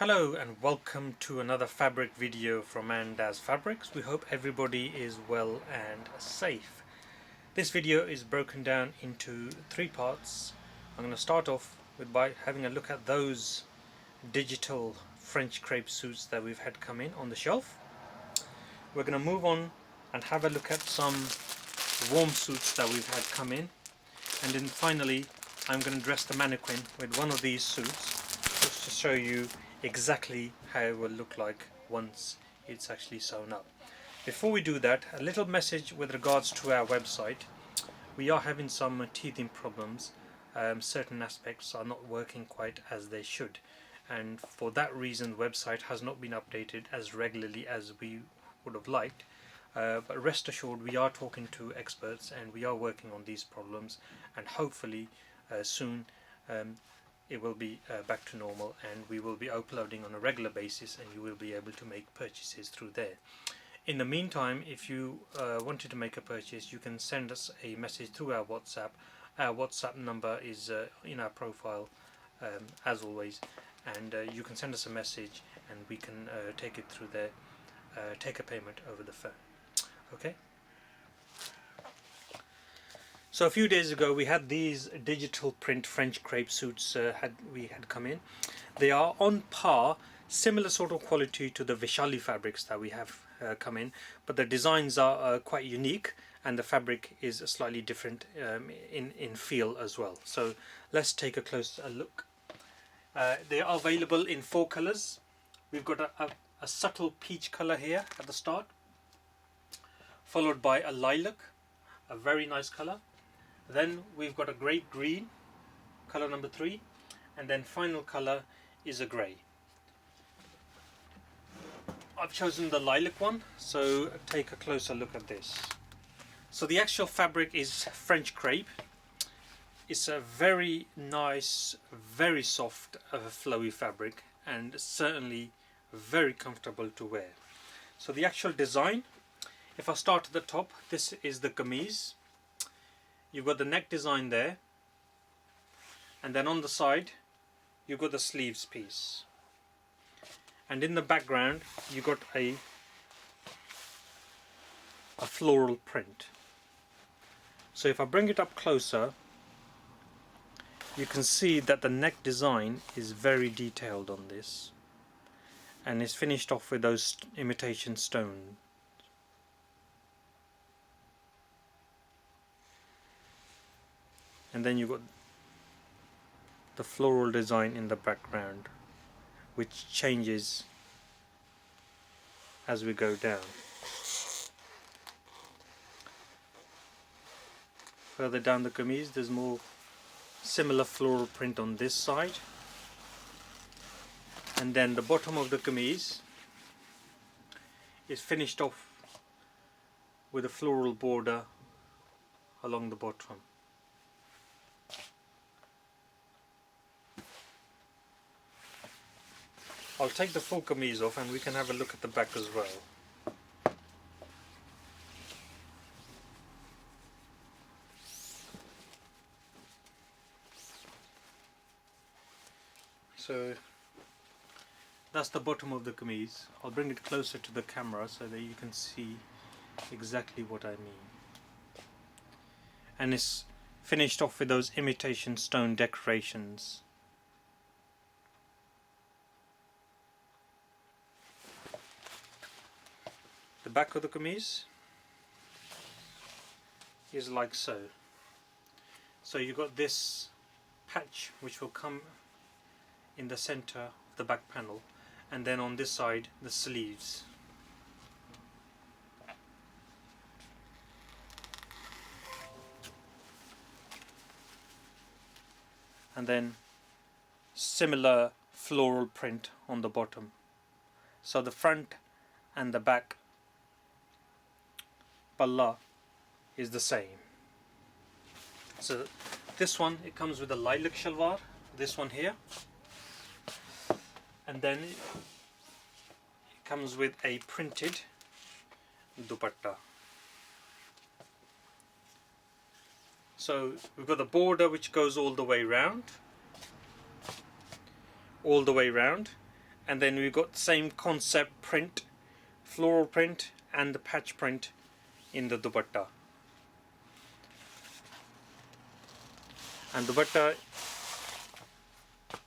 Hello and welcome to another fabric video from IndianFabrics. We hope everybody is well and safe. This video is broken down into three parts. I'm going to start off by having a look at those digital French crepe suits that we've had come in on the shelf. We're going to move on and have a look at some warm suits that we've had come in, and then finally I'm going to dress the mannequin with one of these suits just to show you exactly how it will look like once it's actually sewn up. Before we do that, a little message with regards to our website. We are having some teething problems. Certain aspects are not working quite as they should, and for that reason the website has not been updated as regularly as we would have liked. But rest assured, we are talking to experts and we are working on these problems, and hopefully soon it will be back to normal, and we will be uploading on a regular basis and you will be able to make purchases through there. In the meantime, if you wanted to make a purchase, you can send us a message through our WhatsApp. Our WhatsApp number is in our profile as always, and you can send us a message and we can take it through there, take a payment over the phone. Okay? So a few days ago we had these digital print French crepe suits had come in. They are on par, similar sort of quality to the IndianFabrics that we have come in, but the designs are quite unique and the fabric is slightly different in feel as well. So let's take a closer look. They are available in 4 colors. We've got a subtle peach color here at the start, followed by a lilac, a very nice color. Then we've got a great green, color number 3, and then final color is a grey. I've chosen the lilac one, so take a closer look at this. So the actual fabric is French crepe. It's a very nice, very soft, flowy fabric, and certainly very comfortable to wear. So the actual design, if I start at the top, this is the kameez. You've got the neck design there, and then on the side you've got the sleeves piece, and in the background you've got a floral print. So if I bring it up closer, you can see that the neck design is very detailed on this, and it's finished off with those imitation stone. And then you've got the floral design in the background, which changes as we go down. Further down the kameez there's more similar floral print on this side, and then the bottom of the kameez is finished off with a floral border along the bottom. I'll take the full kameez off and we can have a look at the back as well. So that's the bottom of the kameez. I'll bring it closer to the camera so that you can see exactly what I mean. And it's finished off with those imitation stone decorations. The back of the kameez is like so. So you've got this patch which will come in the center of the back panel, and then on this side the sleeves. And then similar floral print on the bottom. So the front and the back palla is the same. So this one, it comes with a lilac shalwar, this one here, and then it comes with a printed dupatta. So we've got the border which goes all the way round, and then we've got the same concept print, floral print and the patch print in the dupatta. And the dupatta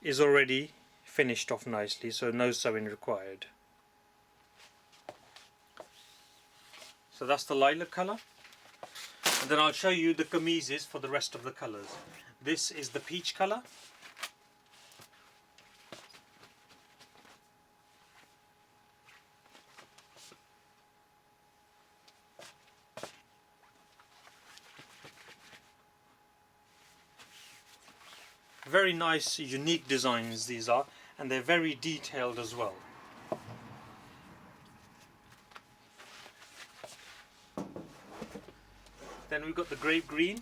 is already finished off nicely, so no sewing required. So that's the lilac colour, and then I'll show you the kamises for the rest of the colours. This is the peach colour, very nice unique designs these are, and they're very detailed as well. Then we've got the grape green,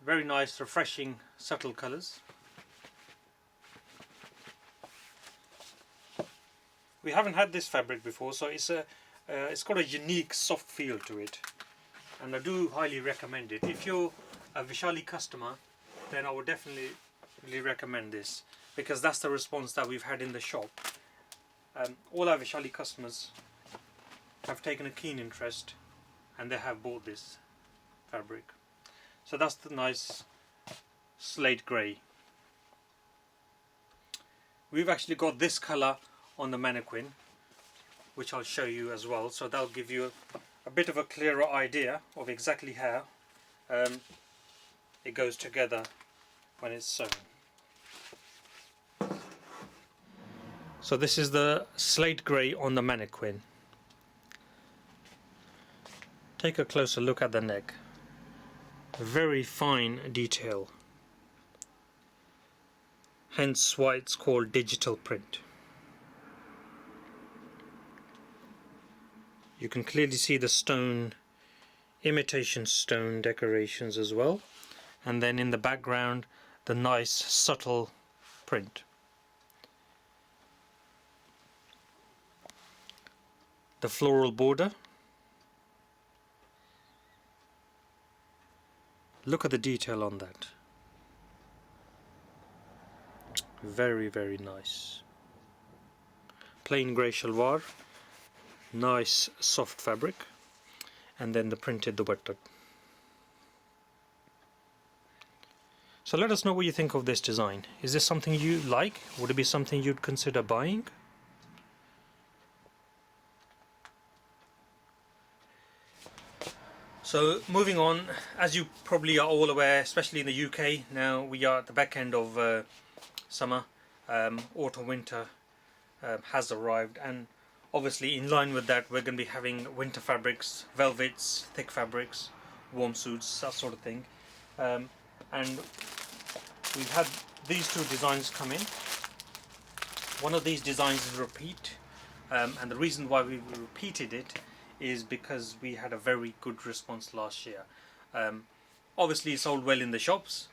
very nice refreshing subtle colours. We haven't had this fabric before, so it's got a unique soft feel to it, and I do highly recommend it. If you're a Vishali customer, then I would definitely recommend this, because that's the response that we've had in the shop. All our Vishali customers have taken a keen interest and they have bought this fabric. So that's the nice slate grey. We've actually got this colour on the Mannequin, which I'll show you as well, so that'll give you a bit of a clearer idea of exactly how it goes together when it's sewn. So this is the slate grey on the Mannequin. Take a closer look at the neck. Very fine detail, hence why it's called digital print. You can clearly see the stone, imitation stone decorations as well, and then in the background the nice subtle print. The floral border. Look at the detail on that. Very, very nice. Plain grey shalwar, nice soft fabric, and then the printed dupatta. So let us know what you think of this design. Is this something you like? Would it be something you'd consider buying? So moving on, as you probably are all aware, especially in the UK, now we are at the back end of summer. Autumn winter has arrived, and obviously in line with that we're going to be having winter fabrics, velvets, thick fabrics, warm suits, that sort of thing. And we've had these two designs come in. One of these designs is a repeat, and the reason why we repeated it is because we had a very good response last year. Obviously it sold well in the shops,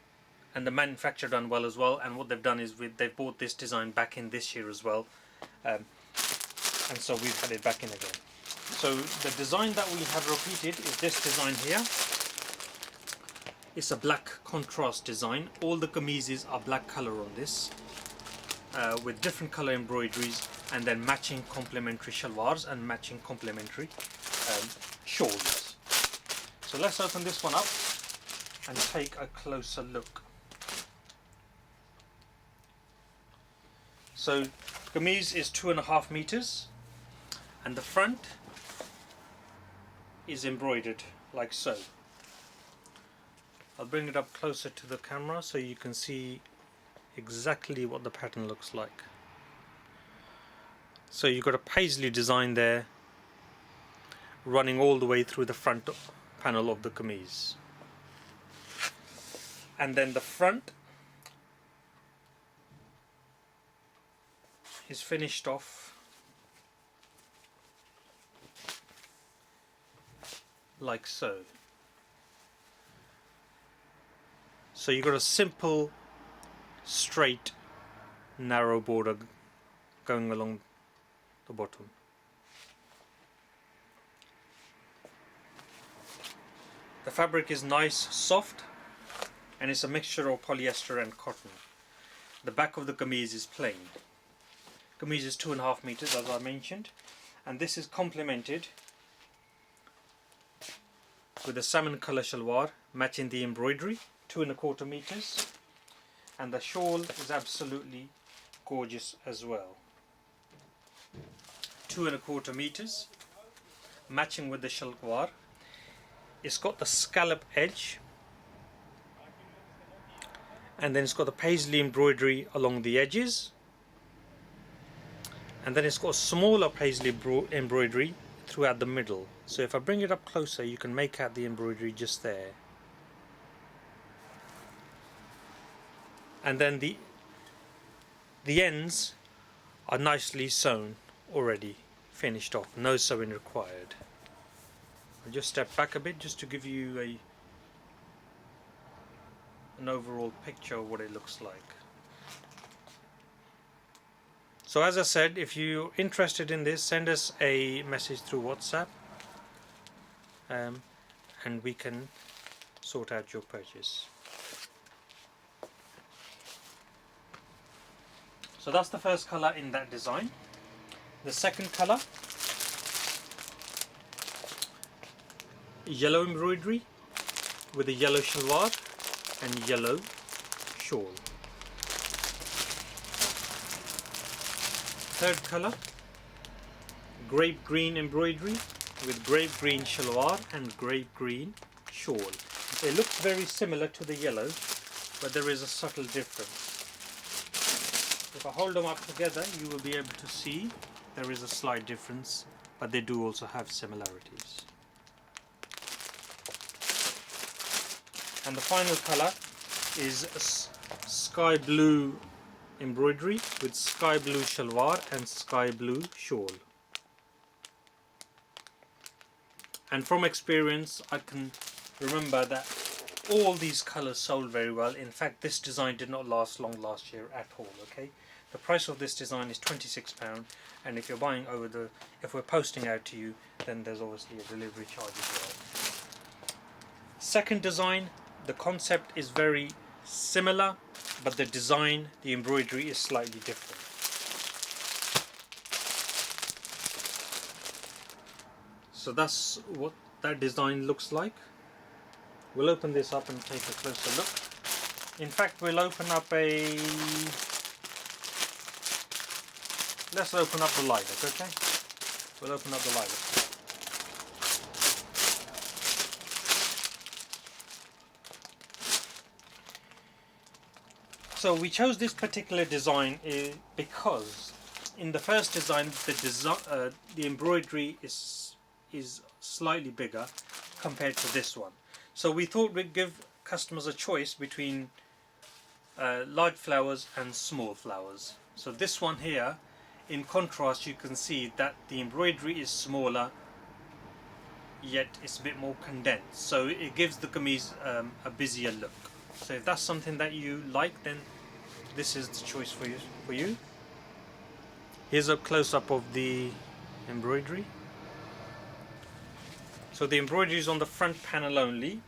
and the manufacturer done well as well, and what they've done is they've bought this design back in this year as well, and so we've had it back in again. So the design that we have repeated is this design here. It's a black contrast design. All the kamises are black color on this, with different color embroideries, and then matching complementary shalwars and matching complementary shawls. So let's open this one up and take a closer look. So kameez is 2.5 meters, and the front is embroidered like so. I'll bring it up closer to the camera so you can see exactly what the pattern looks like. So you've got a paisley design there running all the way through the front panel of the kameez, and then the front is finished off like so. So you've got a simple straight narrow border going along the bottom. The fabric is nice, soft, and it's a mixture of polyester and cotton. The back of the kameez is plain. Kameez is 2.5 meters, as I mentioned, and this is complemented with a salmon color shalwar matching the embroidery, 2.25 meters, and the shawl is absolutely gorgeous as well. 2.25 meters, matching with the shalwar. It's got the scallop edge, and then it's got the paisley embroidery along the edges, and then it's got smaller paisley embroidery throughout the middle. So if I bring it up closer, you can make out the embroidery just there. And then the ends are nicely sewn already, finished off, no sewing required. I'll just step back a bit just to give you an overall picture of what it looks like. So as I said, if you're interested in this, send us a message through WhatsApp, and we can sort out your purchase. So that's the first color in that design. The second color, yellow embroidery with a yellow shalwar and yellow shawl. Third color, grape green embroidery with grape green shalwar and grape green shawl. It looks very similar to the yellow, but there is a subtle difference. If I hold them up together, you will be able to see there is a slight difference, but they do also have similarities. And the final color is sky blue embroidery with sky blue shalwar and sky blue shawl. And from experience, I can remember that all these colors sold very well. In fact, this design did not last long last year at all. Okay, the price of this design is £26, and if you're buying if we're posting out to you, then there's obviously a delivery charge as well. Second design, the concept is very similar, but the design, the embroidery is slightly different. So that's what that design looks like. We'll open this up and take a closer look. In fact, we'll open up let's open up the lilac, okay? We'll open up the lilac. So we chose this particular design because in the first design, the embroidery is slightly bigger compared to this one. So we thought we'd give customers a choice between large flowers and small flowers. So this one here, in contrast, you can see that the embroidery is smaller, yet it's a bit more condensed. So it gives the kameez a busier look. So if that's something that you like, then this is the choice for you. Here's a close-up of the embroidery. So the embroidery is on the front panel only.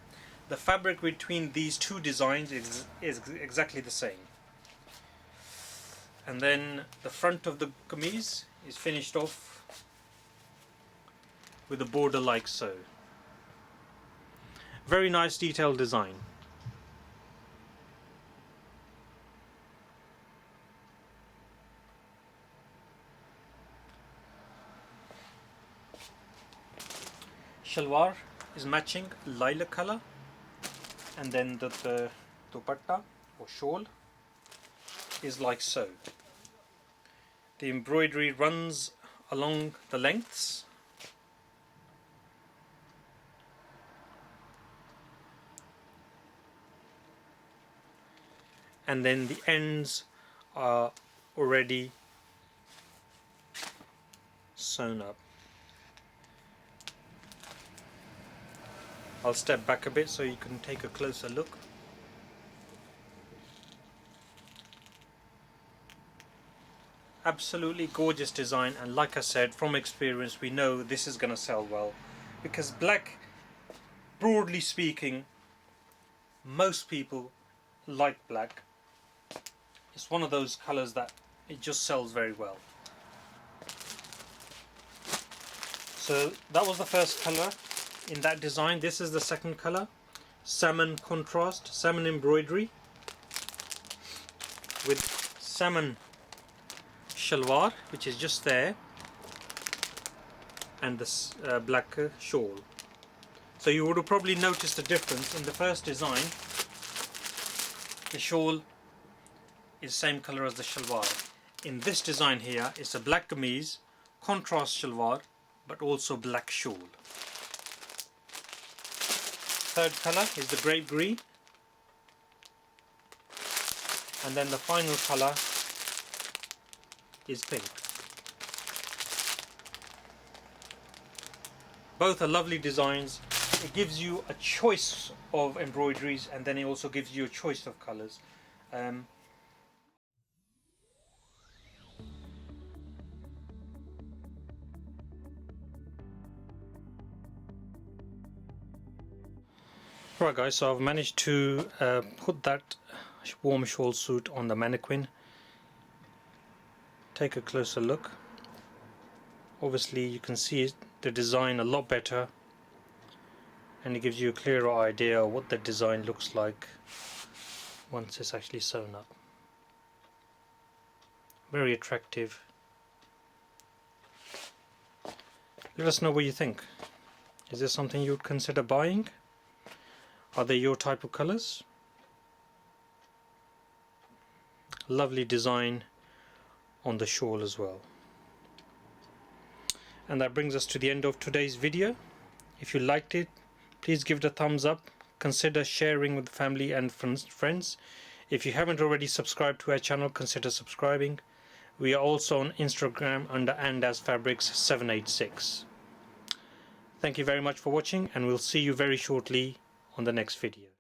The fabric between these two designs is exactly the same. And then the front of the kameez is finished off with a border like so. Very nice detailed design. Shalwar is matching lilac color, and then the dupatta or shawl is like so. The embroidery runs along the lengths, and then the ends are already sewn up. I'll step back a bit so you can take a closer look. Absolutely gorgeous design, and like I said, from experience we know this is going to sell well, because black broadly speaking, most people like black. It's one of those colours that it just sells very well. So that was the first colour in that design. This is the second colour, salmon contrast, salmon embroidery with salmon shalwar, which is just there, and this black shawl. So you would have probably noticed a difference. In the first design, the shawl is same colour as the shalwar. In this design here, it's a black kameez, contrast shalwar, but also black shawl. Third colour is the grape green, and then the final colour is pink. Both are lovely designs. It gives you a choice of embroideries, and then it also gives you a choice of colours. Right guys, so I've managed to put that warm shawl suit on the mannequin. Take a closer look. Obviously you can see the design a lot better, and it gives you a clearer idea of what the design looks like once it's actually sewn up. Very attractive. Let us know what you think. Is this something you would consider buying? Are they your type of colours? Lovely design on the shawl as well. And that brings us to the end of today's video. If you liked it, please give it a thumbs up. Consider sharing with family and friends. If you haven't already subscribed to our channel, consider subscribing. We are also on Instagram under IndianFabrics786. Thank you very much for watching, and we'll see you very shortly on the next video.